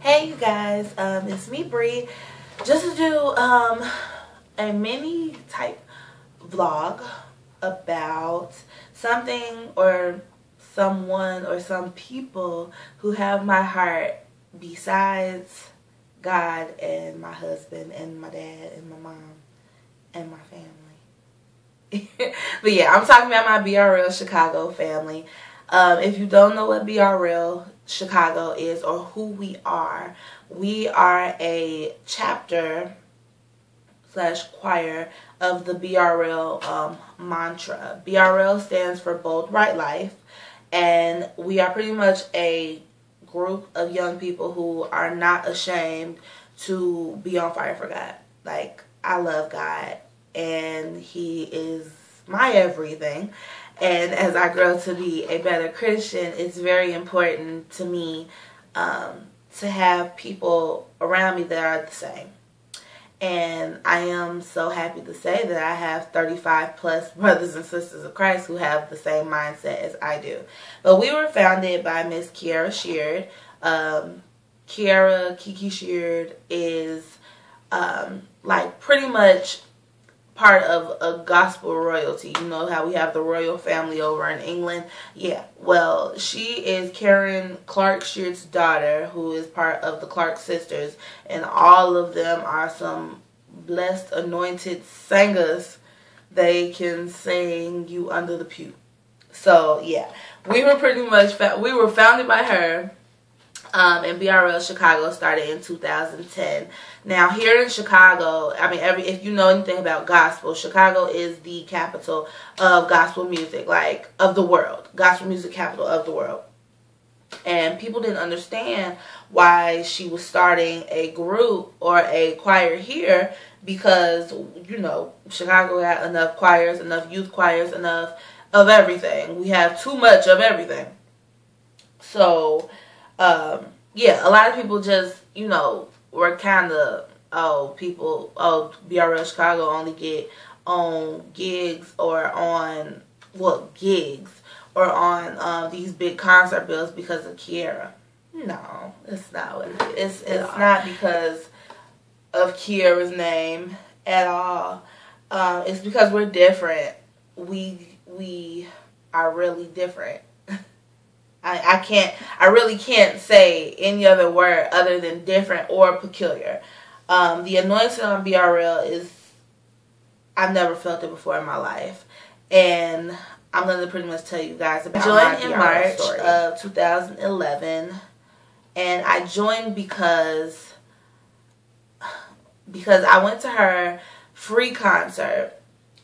Hey you guys, it's me Bree, just to do a mini type vlog about something or someone or some people who have my heart besides God and my husband and my dad and my mom and my family. But yeah, I'm talking about my BRL Chicago family. If you don't know what BRL Chicago is or who we are a chapter / choir of the BRL mantra. BRL stands for Bold Right Life, and we are pretty much a group of young people who are not ashamed to be on fire for God. Like, I love God, and He is my everything. And as I grow to be a better Christian, it's very important to me to have people around me that are the same. And I am so happy to say that I have 35 plus brothers and sisters of Christ who have the same mindset as I do. But we were founded by Miss Kierra Sheard. Kierra Sheard is like pretty much part of a gospel royalty. You know how we have the royal family over in England? Yeah. Well, she is Karen Clark Sheard's daughter, who is part of the Clark sisters, and all of them are some blessed, anointed singers. They can sing you under the pew. So yeah, we were pretty much we were founded by her. And BRL Chicago started in 2010. Now, here in Chicago, I mean, if you know anything about gospel, Chicago is the capital of gospel music, like, of the world. Gospel music capital of the world. And people didn't understand why she was starting a group or a choir here because, you know, Chicago had enough choirs, enough youth choirs, enough of everything. We have too much of everything. So yeah, a lot of people just, you know, were kind of, BRL Chicago only get on gigs or on, these big concert bills because of Kierra. No, it's not what it is. It's not because of Kierra's name at all. It's because we're different. We are really different. I really can't say any other word other than different or peculiar. The anointing on BRL is, I've never felt it before in my life. And I'm going to pretty much tell you guys about my BRL in March story. Of 2011. And I joined because I went to her free concert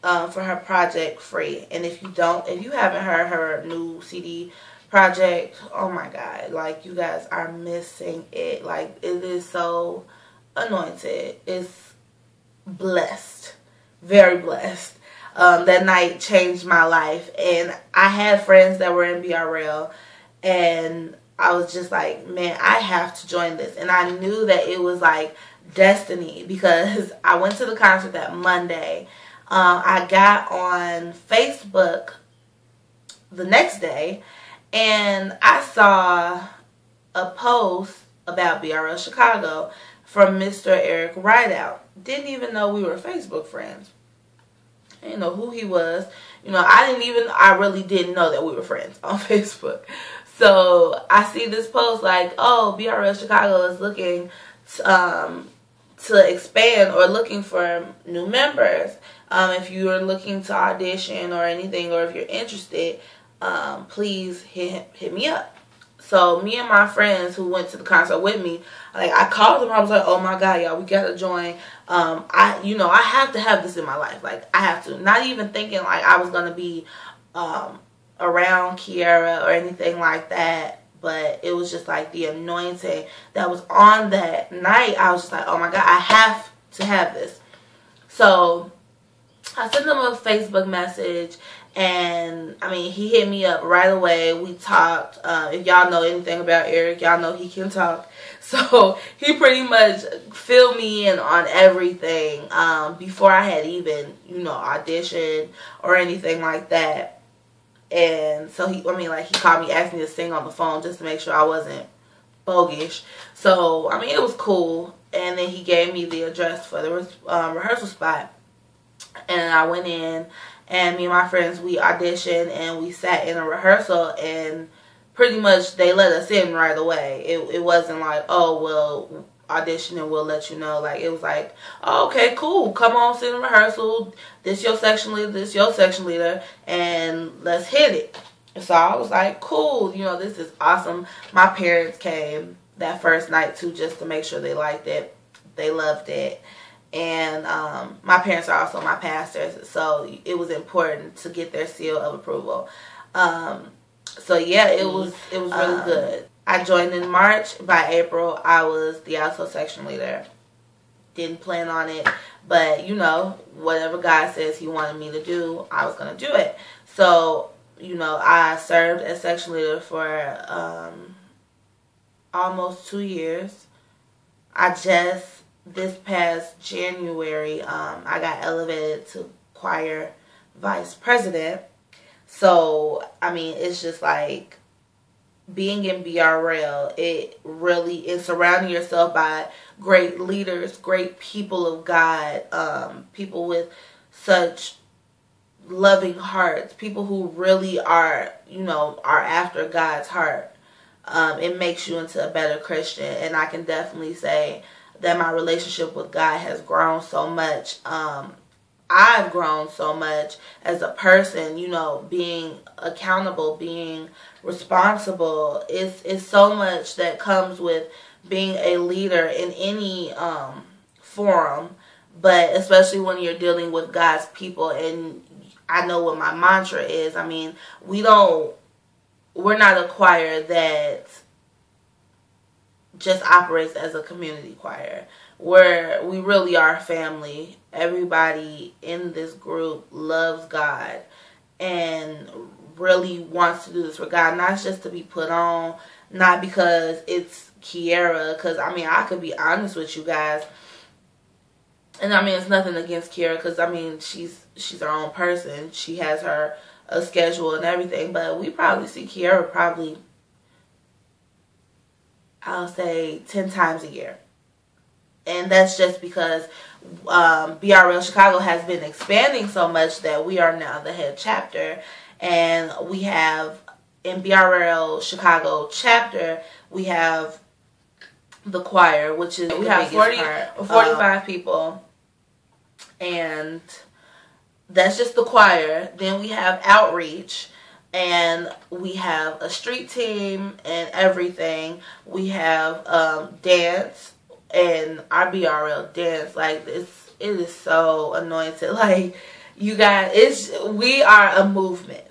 for her project Free. And if you haven't heard her new CD project, oh my God, like, you guys are missing it. Like, it is so anointed. It's blessed, very blessed. That night changed my life, and I had friends that were in BRL, and I was just like, man, I have to join this. And I knew that it was like destiny because I went to the concert that Monday. I got on Facebook the next day, and I saw a post about BRL Chicago from Mr. Eric Rideout. Didn't even know we were Facebook friends. I didn't know who he was. You know, I really didn't know that we were friends on Facebook. So I see this post like, oh, BRL Chicago is looking to expand or looking for new members. If you're looking to audition or anything, or if you're interested, please hit me up. So me and my friends who went to the concert with me, like, I called them. I was like, oh my God, y'all, we gotta join. I have to have this in my life. Like, I have to. Not even thinking like I was gonna be around Kierra or anything like that. But it was just like the anointing that was on that night. I was just like, oh my God, I have to have this. So I sent him a Facebook message, and I mean, he hit me up right away. We talked. If y'all know anything about Eric, y'all know he can talk. So he pretty much filled me in on everything before I had even, you know, auditioned or anything like that. And so he called me, asked me to sing on the phone just to make sure I wasn't bogus. So, I mean, it was cool. And then he gave me the address for the rehearsal spot. And I went in, and me and my friends, we auditioned, and we sat in a rehearsal, and pretty much they let us in right away. It wasn't like, oh, well, audition and we'll let you know. Like, it was like, oh, okay, cool, come on, sit in rehearsal, this your section leader, this your section leader, and let's hit it. So I was like, cool, you know, this is awesome. My parents came that first night too, just to make sure they liked it. They loved it. And my parents are also my pastors, so it was important to get their seal of approval. So yeah, it was really good. I joined in March. By April, I was the alto section leader. Didn't plan on it, but you know, whatever God says He wanted me to do, I was gonna do it. So, you know, I served as section leader for almost 2 years. This past January, I got elevated to choir vice president. So, I mean, it's just like being in BRL, it really is surrounding yourself by great leaders, great people of God, people with such loving hearts, people who really are, you know, are after God's heart. It makes you into a better Christian, and I can definitely say that my relationship with God has grown so much. I've grown so much as a person, you know, being accountable, being responsible. It's so much that comes with being a leader in any forum, but especially when you're dealing with God's people. And I know what my mantra is. I mean, we're not a choir that just operates as a community choir, where we really are family. Everybody in this group loves God and really wants to do this for God, not just to be put on, not because it's Kierra, because I mean, I could be honest with you guys, and I mean, it's nothing against Kierra, because I mean, she's her own person, she has her schedule and everything, but we probably see Kierra probably, I'll say 10 times a year. And that's just because BRL Chicago has been expanding so much that we are now the head chapter. And we have, in BRL Chicago chapter, we have the choir, which is, we have 45 people. And that's just the choir. Then we have outreach. And we have a street team and everything. We have dance and our BRL dance. Like, it is so anointed. Like, you guys, we are a movement.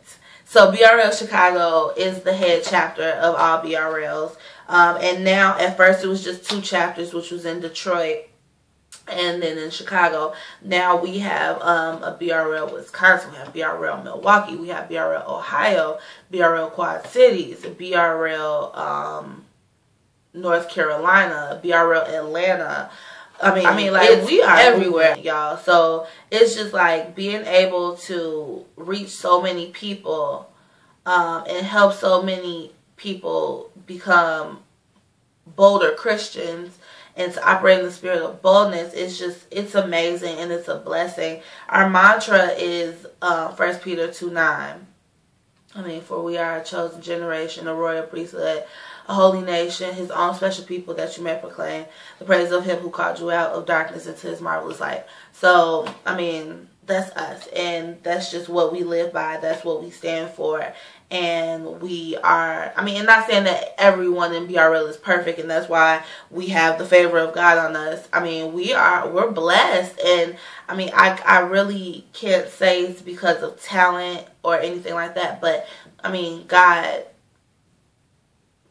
So BRL Chicago is the head chapter of all BRLs. And now, at first, it was just 2 chapters, which was in Detroit and then in Chicago. Now we have a BRL Wisconsin, we have BRL Milwaukee, we have BRL Ohio, BRL Quad Cities, BRL North Carolina, BRL Atlanta. I mean, like, we are everywhere, y'all. So it's just like being able to reach so many people and help so many people become bolder Christians and to operate in the spirit of boldness. It's amazing, and it's a blessing. Our mantra is 1 Peter 2:9. I mean, for we are a chosen generation, a royal priesthood, a holy nation, His own special people, that you may proclaim the praise of Him who called you out of darkness into His marvelous light. So, I mean, that's us, and that's just what we live by. That's what we stand for. And we are, I mean, I'm not saying that everyone in BRL is perfect, and that's why we have the favor of God on us. I mean, we're blessed, and I mean, I really can't say it's because of talent or anything like that, but I mean, God,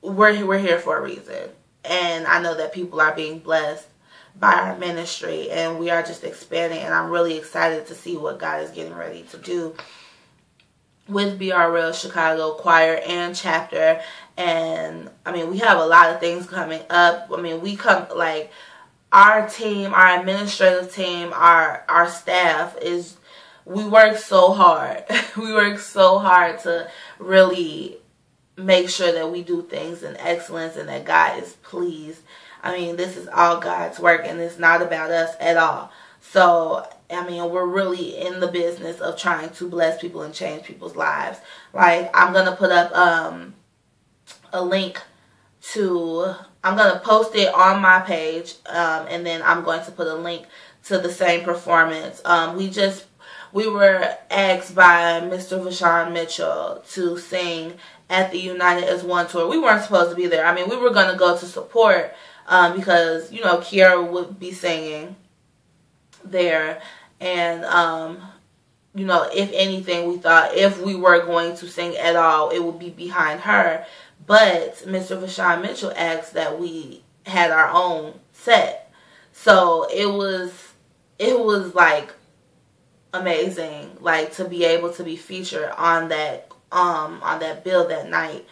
we're here for a reason, and I know that people are being blessed by our ministry, and we are just expanding, and I'm really excited to see what God is getting ready to do with BRL Chicago choir and chapter. And I mean, we have a lot of things coming up. I mean, like, our team, our administrative team, our staff we work so hard. We work so hard to really make sure that we do things in excellence and that God is pleased. I mean, this is all God's work, and it's not about us at all. So, I mean, we're really in the business of trying to bless people and change people's lives. Like, I'm going to put up a link to, I'm going to post it on my page, and then I'm going to put a link to the same performance. We were asked by Mr. Vashawn Mitchell to sing at the United as One tour. We weren't supposed to be there. I mean, we were going to go to support, because, you know, Kierra would be singing there. And, you know, if anything, we thought if we were going to sing at all, it would be behind her. But Mr. Vashawn Mitchell asked that we had our own set. So it was like amazing, like, to be able to be featured on that bill that night.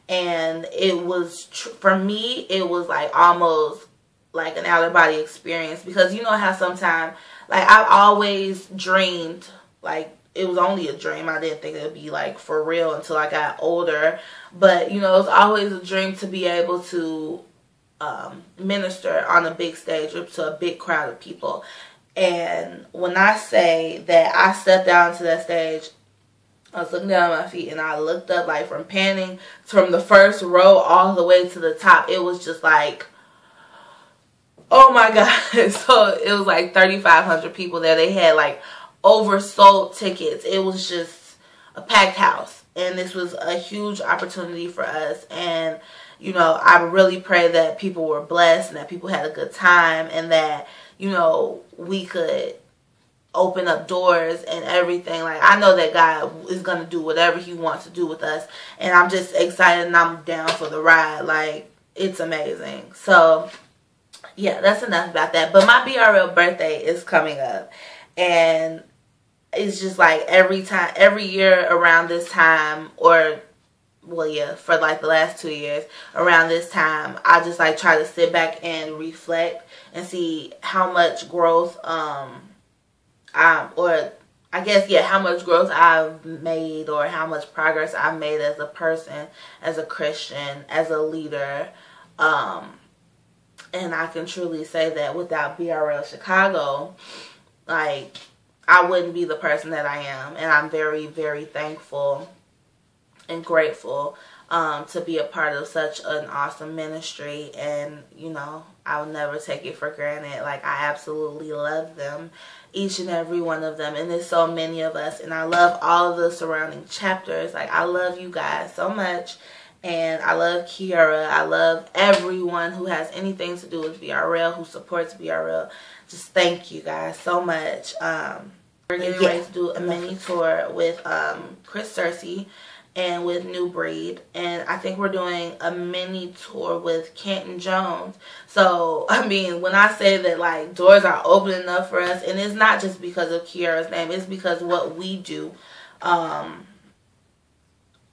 And it was, for me, it was like almost like an out of body experience, because you know how sometimes, like, I've always dreamed, like, it was only a dream. I didn't think it would be like for real until I got older. But, you know, it was always a dream to be able to minister on a big stage or to a big crowd of people. And when I say that I stepped down to that stage, I was looking down at my feet and I looked up, like, from panning from the first row all the way to the top. It was just like, oh my God. So it was like 3,500 people there. They had like oversold tickets. It was just a packed house. And this was a huge opportunity for us. And, you know, I really pray that people were blessed and that people had a good time, and that, you know, we could open up doors and everything. Like, I know that God is going to do whatever He wants to do with us. And I'm just excited and I'm down for the ride. Like, it's amazing. So, yeah, that's enough about that. But my BRL birthday is coming up. And it's just like every year around this time, or, well, yeah, for like the last 2 years, around this time, I just like try to sit back and reflect and see how much growth, how much growth I've made, or how much progress I've made as a person, as a Christian, as a leader. And I can truly say that without BRL Chicago, like, I wouldn't be the person that I am. And I'm very, very thankful and grateful to be a part of such an awesome ministry. And, you know, I'll never take it for granted. Like, I absolutely love them, each and every one of them. And there's so many of us. And I love all of the surrounding chapters. Like, I love you guys so much. And I love Kierra. I love everyone who has anything to do with BRL, who supports BRL. Just thank you guys so much. We're getting ready to do a mini tour with Chris Cersei and with New Breed. And I think we're doing a mini tour with Kenton Jones. So, I mean, when I say that, like, doors are opening up for us, and it's not just because of Kierra's name. It's because what we do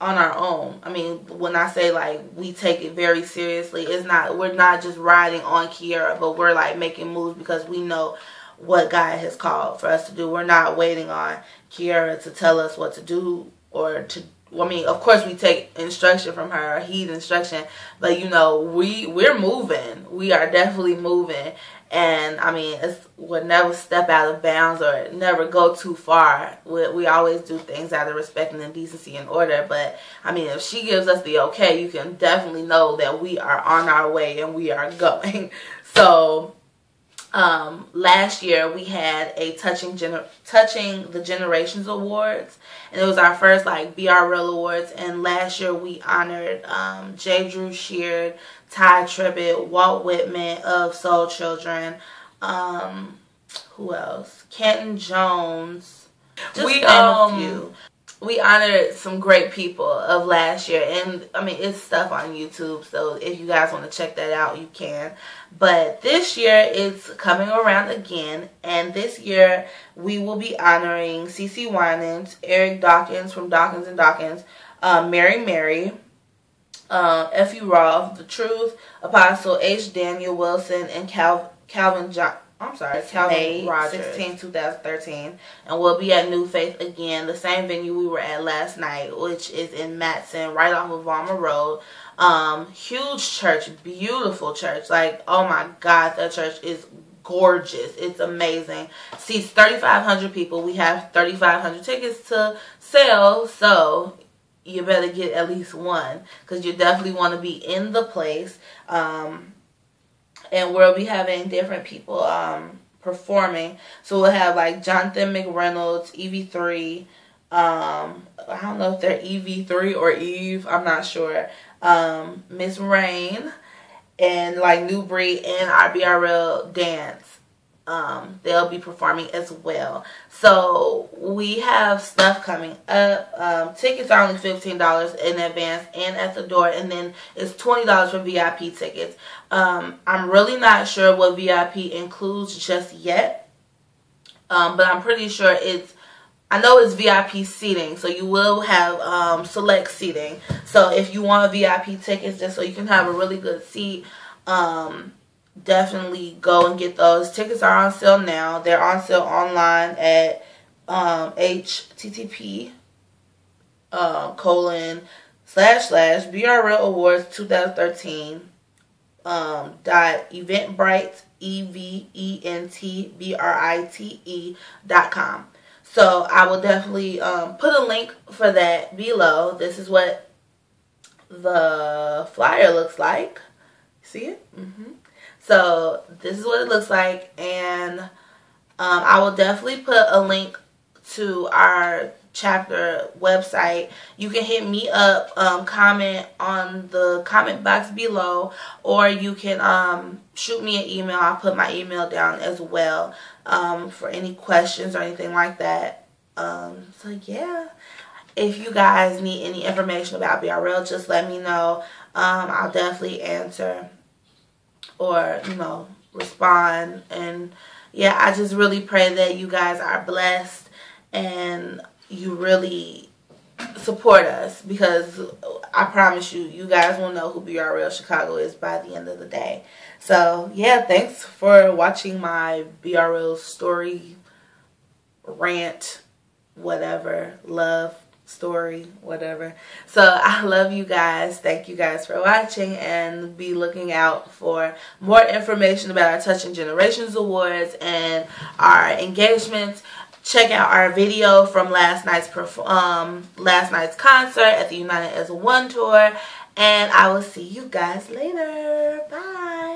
on our own. I mean, when I say, like, we take it very seriously, we're not just riding on Kierra, but we're like making moves because we know what God has called for us to do. We're not waiting on Kierra to tell us what to do, or to, I mean, of course we take instruction from her, or heed instruction, but, you know, we're moving. We are definitely moving. And, I mean, we'll never step out of bounds or never go too far. We always do things out of respect and decency and order. But, I mean, if she gives us the okay, you can definitely know that we are on our way and we are going. So, last year we had a Touching the Generations Awards. And it was our first, like, BRL Awards. And last year we honored Kierra Sheard, Ty Tribbett, Walt Whitman of Soul Children, who else? Kenton Jones. Just name a few. We honored some great people of last year, and I mean, it's stuff on YouTube, so if you guys want to check that out, you can. But this year it's coming around again, and this year we will be honoring CeCe Winans, Eric Dawkins from Dawkins and Dawkins, Mary, F.U. Roth, The Truth, Apostle H. Daniel Wilson, and Calvin I'm sorry, May 16, 2013. And we'll be at New Faith again, the same venue we were at last night, which is in Matson, right off of Valmer Road. Huge church, beautiful church. Like, oh my God, that church is gorgeous. It's amazing. Seats 3,500 people. We have 3,500 tickets to sell, so you better get at least one, because you definitely want to be in the place. And we'll be having different people performing. So we'll have like Jonathan McReynolds, EV3. I don't know if they're EV3 or Eve. I'm not sure. Miss Rain and like New Breed and our BRL Dance. They'll be performing as well. So we have stuff coming up. Tickets are only $15 in advance and at the door, and then it's $20 for VIP tickets. I'm really not sure what VIP includes just yet, but I'm pretty sure I know it's VIP seating, so you will have select seating. So if you want VIP tickets just so you can have a really good seat, definitely go and get those. Tickets are on sale now. They're on sale online at http://BRL Awards 2013 .eventbrite eventbrite.com. So I will definitely put a link for that below. This is what the flyer looks like. See it? So this is what it looks like, and I will definitely put a link to our chapter website. You can hit me up, comment on the comment box below, or you can shoot me an email. I'll put my email down as well for any questions or anything like that. So yeah, if you guys need any information about BRL, just let me know. I'll definitely answer or, you know, respond. And yeah, I just really pray that you guys are blessed and you really support us, because I promise you, you guys will know who BRL Chicago is by the end of the day. So yeah, thanks for watching my BRL story, rant, whatever, love story, whatever. So I love you guys. Thank you guys for watching, and be looking out for more information about our Touching Generations Awards and our engagements. Check out our video from last night's concert at the United as One tour, and I will see you guys later. Bye.